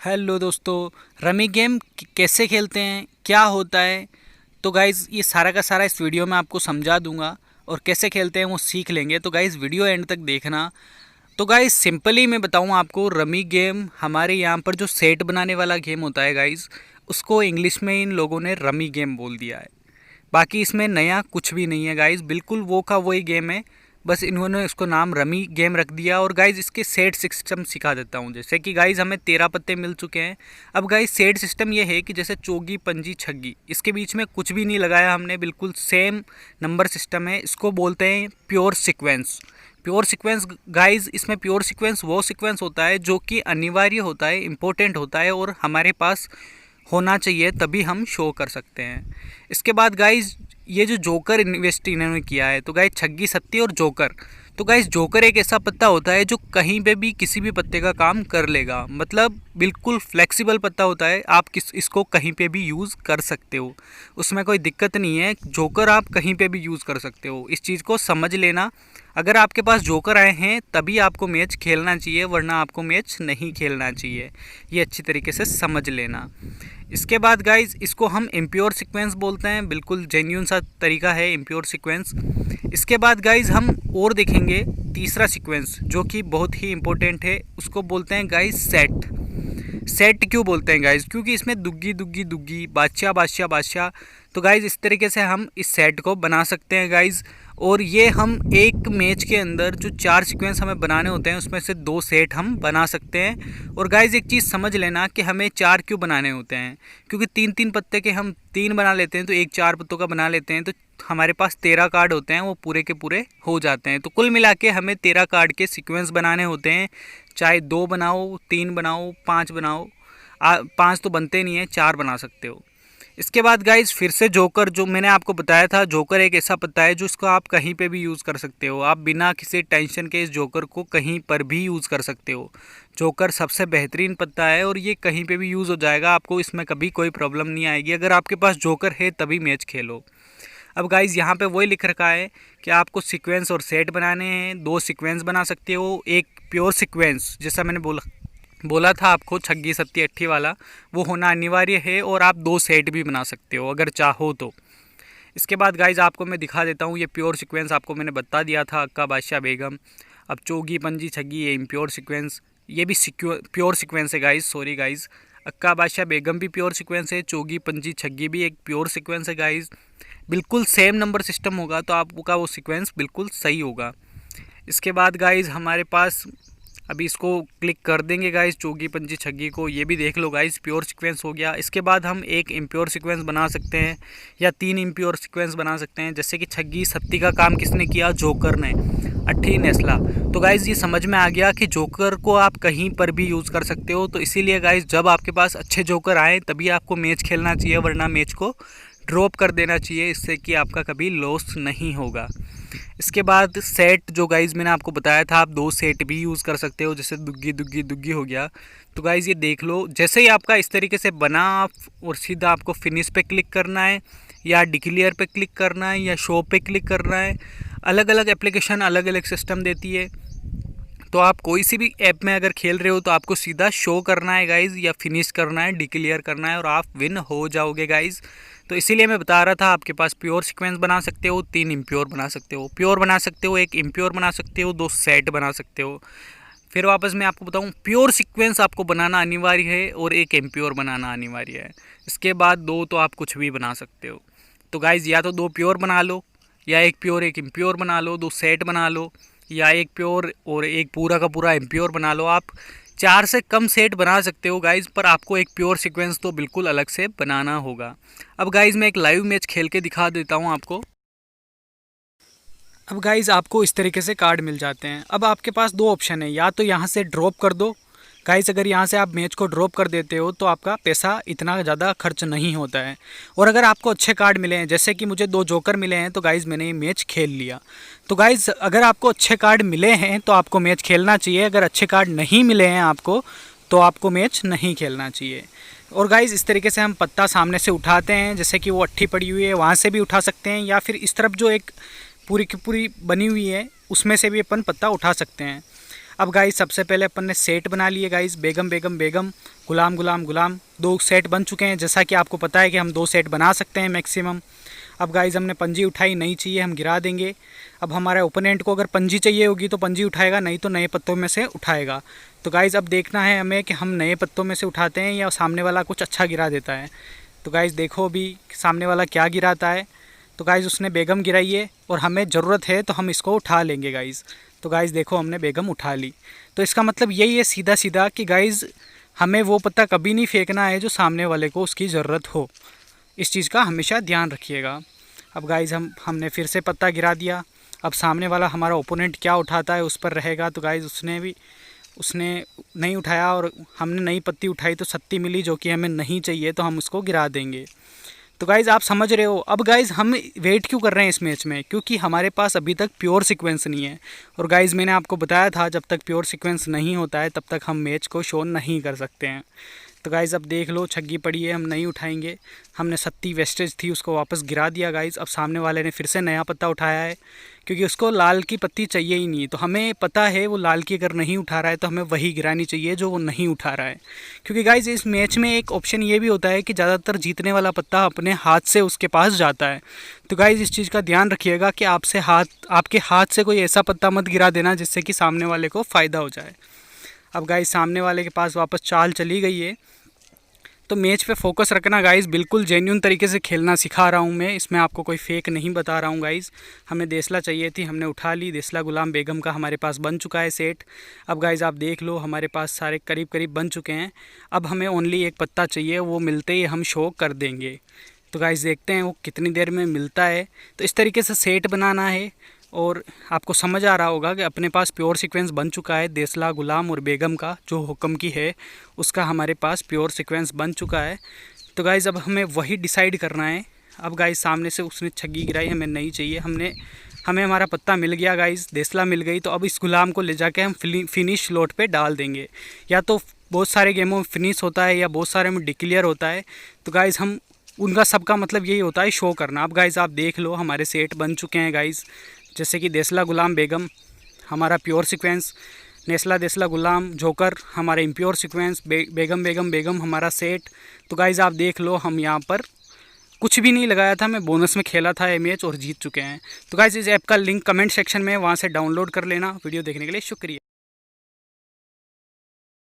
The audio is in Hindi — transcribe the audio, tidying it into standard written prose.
हेलो दोस्तों। रमी गेम कैसे खेलते हैं, क्या होता है? तो गाइज़ ये सारा का सारा इस वीडियो में आपको समझा दूंगा और कैसे खेलते हैं वो सीख लेंगे। तो गाइज़ वीडियो एंड तक देखना। तो गाइज़ सिंपली मैं बताऊं आपको, रमी गेम हमारे यहाँ पर जो सेट बनाने वाला गेम होता है गाइज़, उसको इंग्लिश में इन लोगों ने रमी गेम बोल दिया है। बाकी इसमें नया कुछ भी नहीं है गाइज़, बिल्कुल वो का वही गेम है। बस इन्होंने इसको नाम रमी गेम रख दिया। और गाइज़ इसके सेट सिस्टम सिखा देता हूँ। जैसे कि गाइज़ हमें 13 पत्ते मिल चुके हैं। अब गाइज़ सेट सिस्टम ये है कि जैसे चौगी पंजी छग्गी, इसके बीच में कुछ भी नहीं लगाया हमने, बिल्कुल सेम नंबर सिस्टम है। इसको बोलते हैं pure sequence. Pure sequence guys, इसमें प्योर सीक्वेंस वो सीक्वेंस होता है जो कि अनिवार्य होता है, इम्पोर्टेंट होता है और हमारे पास होना चाहिए, तभी हम शो कर सकते हैं। इसके बाद गाइज ये जो जोकर इन्वेस्ट इन्होंने किया है, तो गाइज छग्गी सत्ती और जोकर। तो गाइज जोकर एक ऐसा पत्ता होता है जो कहीं पे भी किसी भी पत्ते का काम कर लेगा, मतलब बिल्कुल फ्लेक्सिबल पत्ता होता है। आप इसको कहीं पे भी यूज़ कर सकते हो, उसमें कोई दिक्कत नहीं है। जोकर आप कहीं पे भी यूज़ कर सकते हो, इस चीज़ को समझ लेना। अगर आपके पास जोकर आए हैं तभी आपको मैच खेलना चाहिए, वरना आपको मैच नहीं खेलना चाहिए। ये अच्छी तरीके से समझ लेना। इसके बाद गाइज इसको हम इम्प्योर सीक्वेंस बोलते हैं, बिल्कुल जेन्यून सा तरीका है इम्प्योर सीक्वेंस। इसके बाद गाइज हम और देखेंगे तीसरा सीक्वेंस जो कि बहुत ही इम्पोर्टेंट है, उसको बोलते हैं गाइज सेट। सेट क्यों बोलते हैं गाइज? क्योंकि इसमें दुग्गी दुग्गी दुग्गी, बादशाह बादशाह बादशाह। तो गाइज इस तरीके से हम इस सेट को बना सकते हैं गाइज। और ये हम एक मैच के अंदर जो 4 सीक्वेंस हमें बनाने होते हैं, उसमें से 2 सेट हम बना सकते हैं। और गाइज एक चीज़ समझ लेना कि हमें 4 क्यों बनाने होते हैं, क्योंकि 3-3 पत्ते के हम 3 बना लेते हैं, तो एक 4 पत्तों का बना लेते हैं, तो हमारे पास 13 कार्ड होते हैं, वो पूरे के पूरे हो जाते हैं। तो कुल मिला के हमें 13 कार्ड के सीक्वेंस बनाने होते हैं। चाहे 2 बनाओ, 3 बनाओ, 5 बनाओ। 5 तो बनते नहीं हैं, 4 बना सकते हो। इसके बाद गाइज फिर से जोकर, जो मैंने आपको बताया था, जोकर एक ऐसा पत्ता है जो इसको आप कहीं पे भी यूज़ कर सकते हो। आप बिना किसी टेंशन के इस जोकर को कहीं पर भी यूज़ कर सकते हो। जोकर सबसे बेहतरीन पत्ता है और ये कहीं पे भी यूज़ हो जाएगा, आपको इसमें कभी कोई प्रॉब्लम नहीं आएगी। अगर आपके पास जोकर है तभी मैच खेलो। अब गाइज़ यहाँ पे वही लिख रखा है कि आपको सीक्वेंस और सेट बनाने हैं। 2 सीक्वेंस बना सकते हो, एक प्योर सीक्वेंस जैसा मैंने बोला था आपको, छग्गी सत्ती अट्ठी वाला, वो होना अनिवार्य है। और आप 2 सेट भी बना सकते हो अगर चाहो तो। इसके बाद गाइज आपको मैं दिखा देता हूँ, ये प्योर सीक्वेंस आपको मैंने बता दिया था, अक्का बादशाह बेगम। अब चौगी पंजी छग्गी, ये इम्प्योर सीक्वेंस, ये भी प्योर सीक्वेंस है गाइज, सॉरी गाइज। अक्का बादशाह बेगम भी प्योर सीक्वेंस है, चौगी पंजी छग्गी भी एक प्योर सीक्वेंस है गाइज। बिल्कुल सेम नंबर सिस्टम होगा तो आपका वो सीक्वेंस बिल्कुल सही होगा। इसके बाद गाइज हमारे पास, अभी इसको क्लिक कर देंगे गाइज चौगी पंजी छग्गी को, ये भी देख लो गाइज प्योर सीक्वेंस हो गया। इसके बाद हम एक इम्प्योर सीक्वेंस बना सकते हैं या 3 इम्प्योर सीक्वेंस बना सकते हैं। जैसे कि छग्गी सत्ती का काम किसने किया? जोकर ने। अट्ठी नेस्ला। तो गाइज़ ये समझ में आ गया कि जोकर को आप कहीं पर भी यूज़ कर सकते हो। तो इसीलिए गाइज़ जब आपके पास अच्छे जोकर आए तभी आपको मैच खेलना चाहिए, वरना मैच को ड्रॉप कर देना चाहिए, इससे कि आपका कभी लॉस नहीं होगा। इसके बाद सेट, जो गाइज़ मैंने आपको बताया था, आप 2 सेट भी यूज़ कर सकते हो, जैसे दुग्गी दुग्गी दुग्गी हो गया। तो गाइज़ ये देख लो, जैसे ही आपका इस तरीके से बना और सीधा आपको फिनिश पे क्लिक करना है या डिक्लेयर पे क्लिक करना है या शो पे क्लिक करना है। अलग अलग एप्लीकेशन अलग अलग सिस्टम देती है। तो आप कोई सी भी ऐप में अगर खेल रहे हो तो आपको सीधा शो करना है गाइज़, या फिनिश करना है, डिक्लेयर करना है, और आप विन हो जाओगे गाइज़। तो इसीलिए मैं बता रहा था, आपके पास प्योर सीक्वेंस बना सकते हो, 3 इम्प्योर बना सकते हो, प्योर बना सकते हो, एक इम्प्योर बना सकते हो, 2 सेट बना सकते हो। फिर वापस मैं आपको बताऊं, प्योर सीक्वेंस आपको बनाना अनिवार्य है और एक इम्प्योर बनाना अनिवार्य है। इसके बाद 2 तो आप कुछ भी बना सकते हो। तो गाइज़ या तो 2 प्योर बना लो, या एक प्योर एक इम्प्योर बना लो, 2 सेट बना लो, या एक प्योर और एक पूरा का पूरा इम्प्योर बना लो। आप 4 से कम सेट बना सकते हो गाइज़, पर आपको एक प्योर सीक्वेंस तो बिल्कुल अलग से बनाना होगा। अब गाइज़ मैं एक लाइव मैच खेल के दिखा देता हूँ आपको। अब गाइज़ आपको इस तरीके से कार्ड मिल जाते हैं। अब आपके पास 2 ऑप्शन है, या तो यहाँ से ड्रॉप कर दो गाइज़। अगर यहाँ से आप मैच को ड्रॉप कर देते हो तो आपका पैसा इतना ज़्यादा खर्च नहीं होता है। और अगर आपको अच्छे कार्ड मिले हैं, जैसे कि मुझे 2 जोकर मिले हैं, तो गाइज़ मैंने ये मैच खेल लिया। तो गाइज़ अगर आपको अच्छे कार्ड मिले हैं तो आपको मैच खेलना चाहिए। अगर अच्छे कार्ड नहीं मिले हैं आपको तो आपको मैच नहीं खेलना चाहिए। और गाइज़ इस तरीके से हम पत्ता सामने से उठाते हैं, जैसे कि वो अट्ठी पड़ी हुई है वहाँ से भी उठा सकते हैं, या फिर इस तरफ जो एक पूरी की पूरी बनी हुई है उसमें से भी अपन पत्ता उठा सकते हैं। अब गाइस सबसे पहले अपन ने सेट बना लिए गाइस, बेगम बेगम बेगम, गुलाम गुलाम गुलाम, 2 सेट बन चुके हैं। जैसा कि आपको पता है कि हम 2 सेट बना सकते हैं मैक्सिमम। अब गाइस हमने पंजी उठाई, नहीं चाहिए हम गिरा देंगे। अब हमारे ओपोनेंट को अगर पंजी चाहिए होगी तो पंजी उठाएगा, नहीं तो नए पत्तों में से उठाएगा। तो गाइस अब देखना है हमें कि हम नए पत्तों में से उठाते हैं या सामने वाला कुछ अच्छा गिरा देता है। तो गाइस देखो अभी सामने वाला क्या गिराता है। तो गाइस उसने बेगम गिराई है और हमें ज़रूरत है तो हम इसको उठा लेंगे गाइस। तो गाइस देखो हमने बेगम उठा ली। तो इसका मतलब यही है सीधा सीधा कि गाइस हमें वो पत्ता कभी नहीं फेंकना है जो सामने वाले को उसकी ज़रूरत हो। इस चीज़ का हमेशा ध्यान रखिएगा। अब गाइस हमने फिर से पत्ता गिरा दिया। अब सामने वाला हमारा ओपोनेंट क्या उठाता है उस पर रहेगा। तो गाइस उसने नहीं उठाया और हमने नई पत्ती उठाई तो सत्ती मिली जो कि हमें नहीं चाहिए, तो हम उसको गिरा देंगे। तो गाइज़ आप समझ रहे हो। अब गाइज़ हम वेट क्यों कर रहे हैं इस मैच में, क्योंकि हमारे पास अभी तक प्योर सीक्वेंस नहीं है। और गाइज़ मैंने आपको बताया था जब तक प्योर सीक्वेंस नहीं होता है तब तक हम मैच को शो नहीं कर सकते हैं। तो गाइज़ अब देख लो छग्गी पड़ी है, हम नहीं उठाएंगे। हमने सत्ती वेस्टेज थी उसको वापस गिरा दिया गाइज़। अब सामने वाले ने फिर से नया पत्ता उठाया है क्योंकि उसको लाल की पत्ती चाहिए ही नहीं। तो हमें पता है वो लाल की अगर नहीं उठा रहा है तो हमें वही गिरानी चाहिए जो वो नहीं उठा रहा है। क्योंकि गाइज़ इस मैच में एक ऑप्शन ये भी होता है कि ज़्यादातर जीतने वाला पत्ता अपने हाथ से उसके पास जाता है। तो गाइज़ इस चीज़ का ध्यान रखिएगा कि आपके हाथ से कोई ऐसा पत्ता मत गिरा देना जिससे कि सामने वाले को फ़ायदा हो जाए। अब गाइज़ सामने वाले के पास वापस चाल चली गई है। तो मैच पे फोकस रखना गाइज़, बिल्कुल जेन्युइन तरीके से खेलना सिखा रहा हूँ मैं, इसमें आपको कोई फेक नहीं बता रहा हूँ गाइज़। हमें देसला चाहिए थी, हमने उठा ली। देसला गुलाम बेगम का हमारे पास बन चुका है सेट। अब गाइज़ आप देख लो हमारे पास सारे करीब करीब बन चुके हैं। अब हमें ओनली एक पत्ता चाहिए, वो मिलते ही हम शो कर देंगे। तो गाइज़ देखते हैं वो कितनी देर में मिलता है। तो इस तरीके से सेट बनाना है और आपको समझ आ रहा होगा कि अपने पास प्योर सीक्वेंस बन चुका है। देसला गुलाम और बेगम का जो हुक्म की है उसका हमारे पास प्योर सीक्वेंस बन चुका है। तो गाइज़ अब हमें वही डिसाइड करना है। अब गाइज़ सामने से उसने छग्गी गिराई, हमें नहीं चाहिए। हमें हमारा पत्ता मिल गया गाइज़, देसला मिल गई। तो अब इस गुलाम को ले जाके हम फिनिश स्लॉट पे डाल देंगे। या तो बहुत सारे गेमों में फिनिश होता है या बहुत सारे में डिक्लेयर होता है। तो गाइज़ हम उनका सबका मतलब यही होता है शो करना। अब गाइज़ आप देख लो हमारे सेट बन चुके हैं गाइज़, जैसे कि देसला गुलाम बेगम हमारा प्योर सीक्वेंस, नेस्ला देसला गुलाम जोकर हमारा इम्प्योर सीक्वेंस, बेगम बेगम बेगम हमारा सेट। तो गाइज़ आप देख लो हम यहाँ पर कुछ भी नहीं लगाया था, मैं बोनस में खेला था ये मैच और जीत चुके हैं। तो गाइज़ इस ऐप का लिंक कमेंट सेक्शन में, वहाँ से डाउनलोड कर लेना। वीडियो देखने के लिए शुक्रिया।